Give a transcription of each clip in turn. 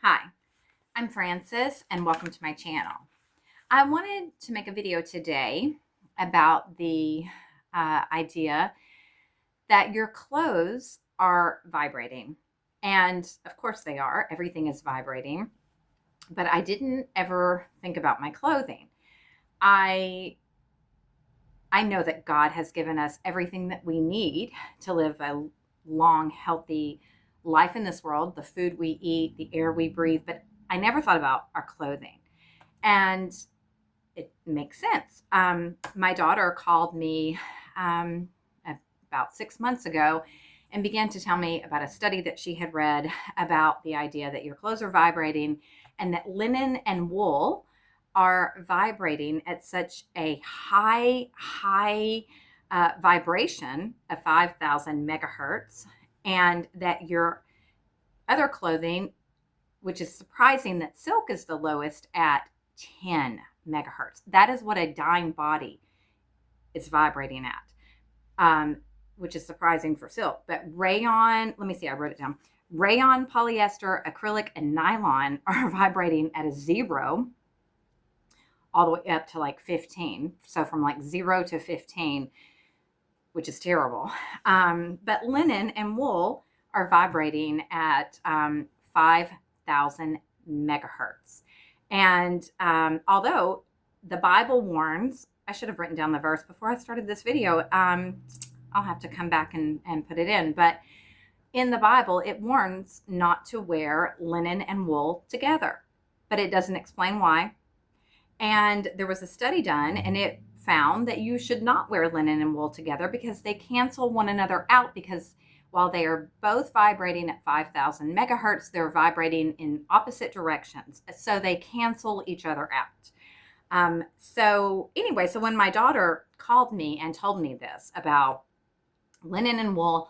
Hi, I'm Frances and welcome to my channel. I wanted to make a video today about the idea that your clothes are vibrating. And of course they are, everything is vibrating, but I didn't ever think about my clothing. I know that God has given us everything that we need to live a long, healthy life in this world, the food we eat, the air we breathe, but I never thought about our clothing. And it makes sense. My daughter called me about 6 months ago and began to tell me about a study that she had read about the idea that your clothes are vibrating and that linen and wool are vibrating at such a high vibration of 5,000 megahertz, and that your other clothing, which is surprising that silk is the lowest at 10 megahertz. That is what a dying body is vibrating at, which is surprising for silk. But rayon, let me see, I wrote it down. Rayon, polyester, acrylic, and nylon are vibrating at a 0 all the way up to like 15. So from like 0 to 15, which is terrible. But linen and wool are vibrating at 5,000 megahertz. And although the Bible warns, I should have written down the verse before I started this video. I'll have to come back and put it in. But in the Bible, it warns not to wear linen and wool together. But it doesn't explain why. And there was a study done, and it found that you should not wear linen and wool together because they cancel one another out, because while they are both vibrating at 5,000 megahertz, they're vibrating in opposite directions. So they cancel each other out. So when my daughter called me and told me this about linen and wool,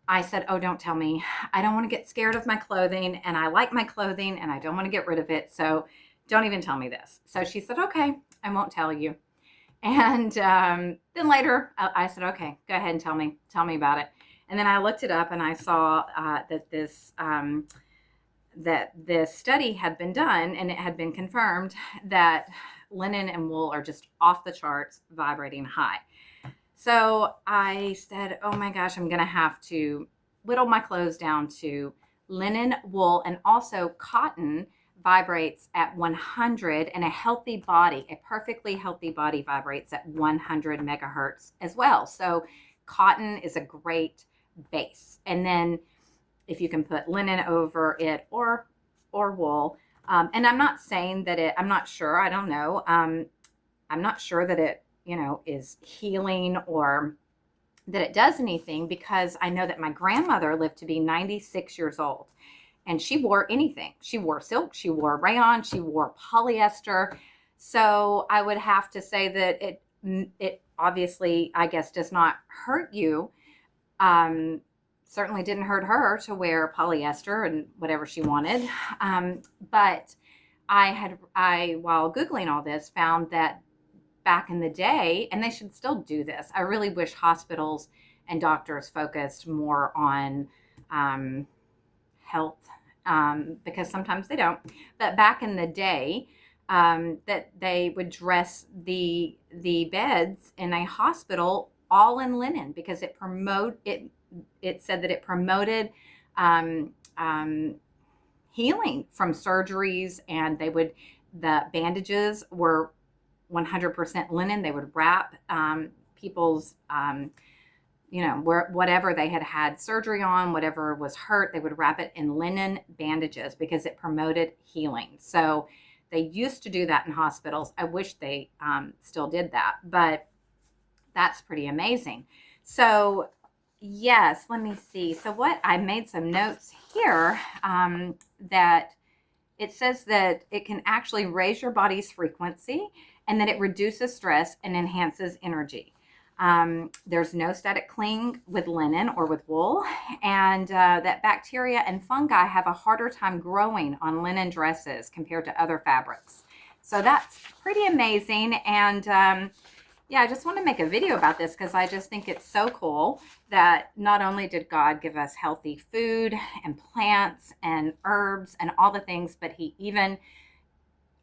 I said, oh, don't tell me. I don't want to get scared of my clothing, and I like my clothing, and I don't want to get rid of it. So don't even tell me this. So she said, okay, I won't tell you. And then later I said, okay, go ahead and tell me about it. And then I looked it up and I saw that this study had been done, and it had been confirmed that linen and wool are just off the charts, vibrating high. So I said, oh my gosh, I'm going to have to whittle my clothes down to linen, wool, and also cotton vibrates at 100, and a perfectly healthy body vibrates at 100 megahertz as well. So cotton is a great base. And then if you can put linen over it or wool, and I'm not saying that I'm not sure, I don't know. I'm not sure that it, is healing or that it does anything, because I know that my grandmother lived to be 96 years old. And she wore anything. She wore silk, she wore rayon, she wore polyester. So I would have to say that it obviously, I guess, does not hurt you. Certainly didn't hurt her to wear polyester and whatever she wanted. But I, while Googling all this, found that back in the day, and they should still do this, I really wish hospitals and doctors focused more on health, because sometimes they don't. But back in the day, that they would dress the beds in a hospital all in linen, because it said that it promoted healing from surgeries, and the bandages were 100% linen. They would wrap people's whatever they had surgery on, whatever was hurt, they would wrap it in linen bandages because it promoted healing. So they used to do that in hospitals. I wish they still did that, but that's pretty amazing. So yes, let me see. So I made some notes here, that it says that it can actually raise your body's frequency, and that it reduces stress and enhances energy. There's no static cling with linen or with wool, and that bacteria and fungi have a harder time growing on linen dresses compared to other fabrics. So that's pretty amazing. And Yeah, I just want to make a video about this because I just think it's so cool that not only did God give us healthy food and plants and herbs and all the things, but He even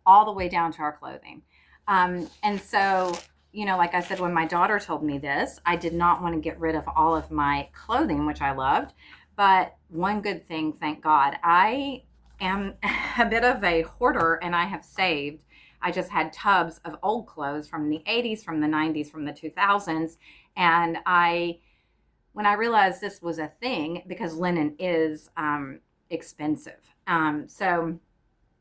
all the way down to our clothing. And so, like I said, when my daughter told me this, I did not want to get rid of all of my clothing, which I loved. But one good thing, thank God, I am a bit of a hoarder and I have saved. I just had tubs of old clothes from the 80s, from the 90s, from the 2000s. And when I realized this was a thing, because linen is expensive. So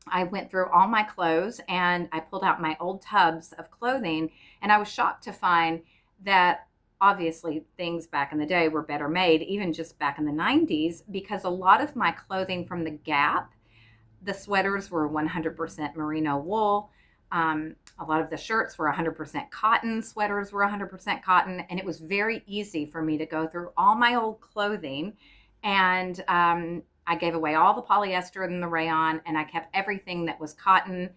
I went through all my clothes and I pulled out my old tubs of clothing, and I was shocked to find that obviously things back in the day were better made, even just back in the 90s, because a lot of my clothing from the Gap, the sweaters were 100% merino wool. A lot of the shirts were 100% cotton, sweaters were 100% cotton, and it was very easy for me to go through all my old clothing and I gave away all the polyester and the rayon, and I kept everything that was cotton,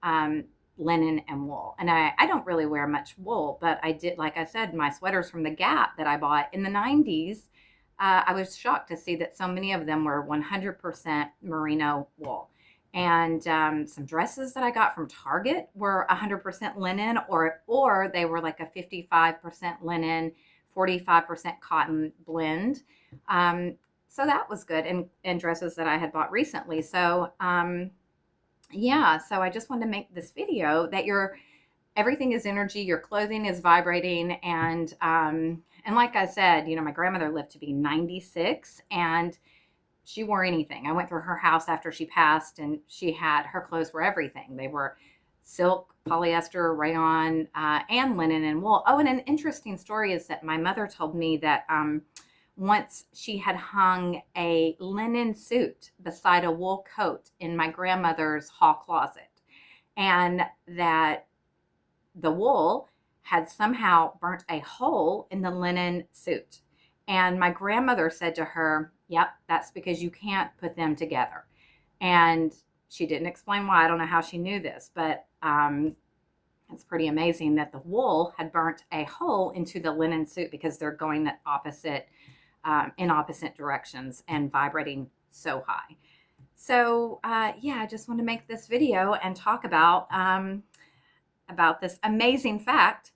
um, linen, and wool. And I don't really wear much wool, but I did, like I said, my sweaters from the Gap that I bought in the 90s. I was shocked to see that so many of them were 100% merino wool. And some dresses that I got from Target were 100% linen, or they were like a 55% linen, 45% cotton blend. So that was good, and dresses that I had bought recently. So yeah, so I just wanted to make this video that everything is energy, your clothing is vibrating, and like I said, my grandmother lived to be 96, and she wore anything. I went through her house after she passed, and her clothes were everything. They were silk, polyester, rayon, and linen and wool. Oh, and an interesting story is that my mother told me that once she had hung a linen suit beside a wool coat in my grandmother's hall closet, and that the wool had somehow burnt a hole in the linen suit. And my grandmother said to her, "Yep, that's because you can't put them together." And she didn't explain why. I don't know how she knew this, but it's pretty amazing that the wool had burnt a hole into the linen suit because they're going in opposite directions and vibrating so high. So yeah, I just want to make this video and talk about this amazing fact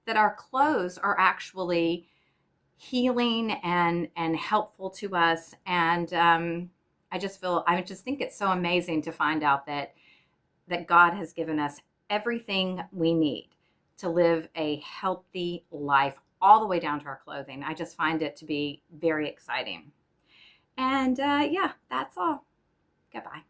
that our clothes are actually healing and helpful to us. And I just think it's so amazing to find out that God has given us everything we need to live a healthy life, all the way down to our clothing. I just find it to be very exciting. And yeah, that's all. Goodbye.